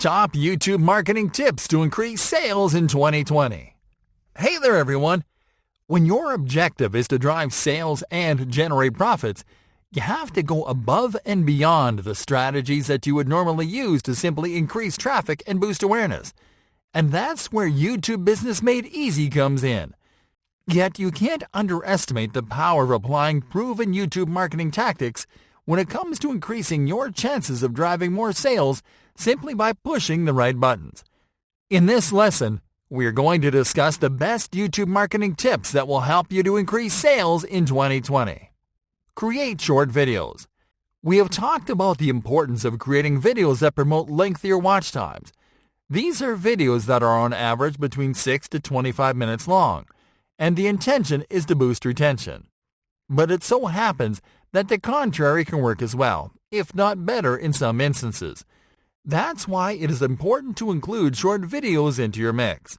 Top YouTube marketing tips to increase sales in 2020. Hey there, everyone. When your objective is to drive sales and generate profits, you have to go above and beyond the strategies that you would normally use to simply increase traffic and boost awareness. And that's where YouTube Business Made Easy comes in. Yet you can't underestimate the power of applying proven YouTube marketing tactics when it comes to increasing your chances of driving more sales simply by pushing the right buttons. In this lesson, we are going to discuss the best YouTube marketing tips that will help you to increase sales in 2020. Create short videos. We have talked about the importance of creating videos that promote lengthier watch times. These are videos that are on average between 6 to 25 minutes long, and the intention is to boost retention. But it so happens that the contrary can work as well, if not better in some instances. That's why it is important to include short videos into your mix.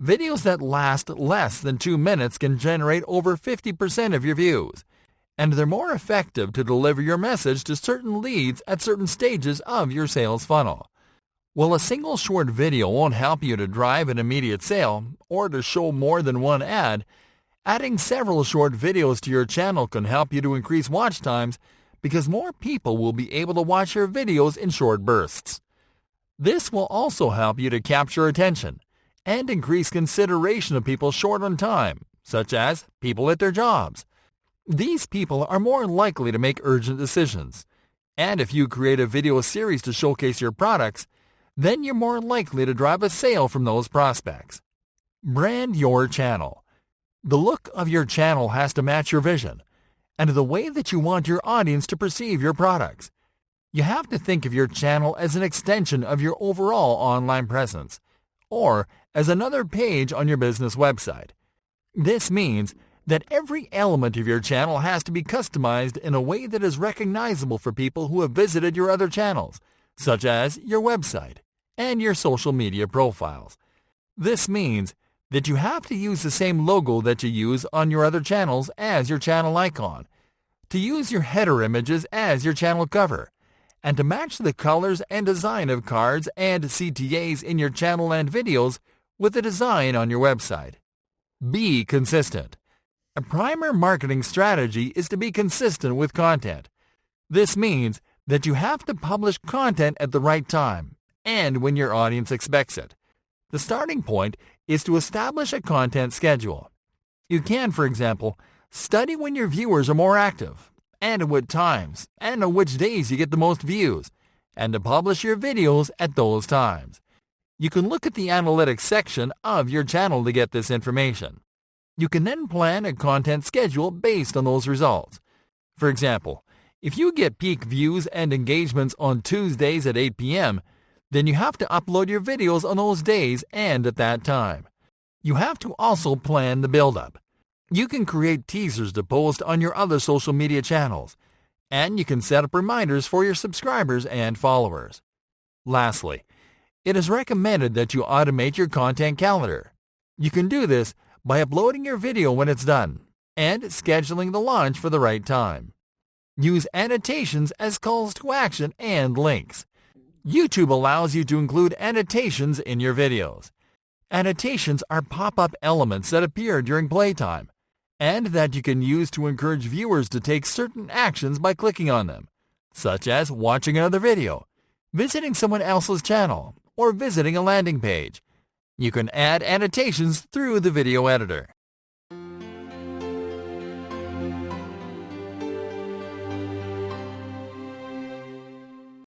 Videos that last less than 2 minutes can generate over 50% of your views, and they're more effective to deliver your message to certain leads at certain stages of your sales funnel. While a single short video won't help you to drive an immediate sale or to show more than one ad, adding several short videos to your channel can help you to increase watch times because more people will be able to watch your videos in short bursts. This will also help you to capture attention and increase consideration of people short on time, such as people at their jobs. These people are more likely to make urgent decisions, and if you create a video series to showcase your products, then you're more likely to drive a sale from those prospects. Brand your channel. The look of your channel has to match your vision and the way that you want your audience to perceive your products. You have to think of your channel as an extension of your overall online presence, or as another page on your business website. This means that every element of your channel has to be customized in a way that is recognizable for people who have visited your other channels, such as your website and your social media profiles. This means that you have to use the same logo that you use on your other channels as your channel icon, to use your header images as your channel cover, and to match the colors and design of cards and CTAs in your channel and videos with the design on your website. Be consistent. A primary marketing strategy is to be consistent with content. This means that you have to publish content at the right time and when your audience expects it. The starting point is to establish a content schedule. You can, for example, study when your viewers are more active, and at what times, and on which days you get the most views, and to publish your videos at those times. You can look at the analytics section of your channel to get this information. You can then plan a content schedule based on those results. For example, if you get peak views and engagements on Tuesdays at 8 p.m., then you have to upload your videos on those days and at that time. You have to also plan the build-up. You can create teasers to post on your other social media channels, and you can set up reminders for your subscribers and followers. Lastly, it is recommended that you automate your content calendar. You can do this by uploading your video when it's done and scheduling the launch for the right time. Use annotations as calls to action and links. YouTube allows you to include annotations in your videos. Annotations are pop-up elements that appear during playtime and that you can use to encourage viewers to take certain actions by clicking on them, such as watching another video, visiting someone else's channel, or visiting a landing page. You can add annotations through the video editor.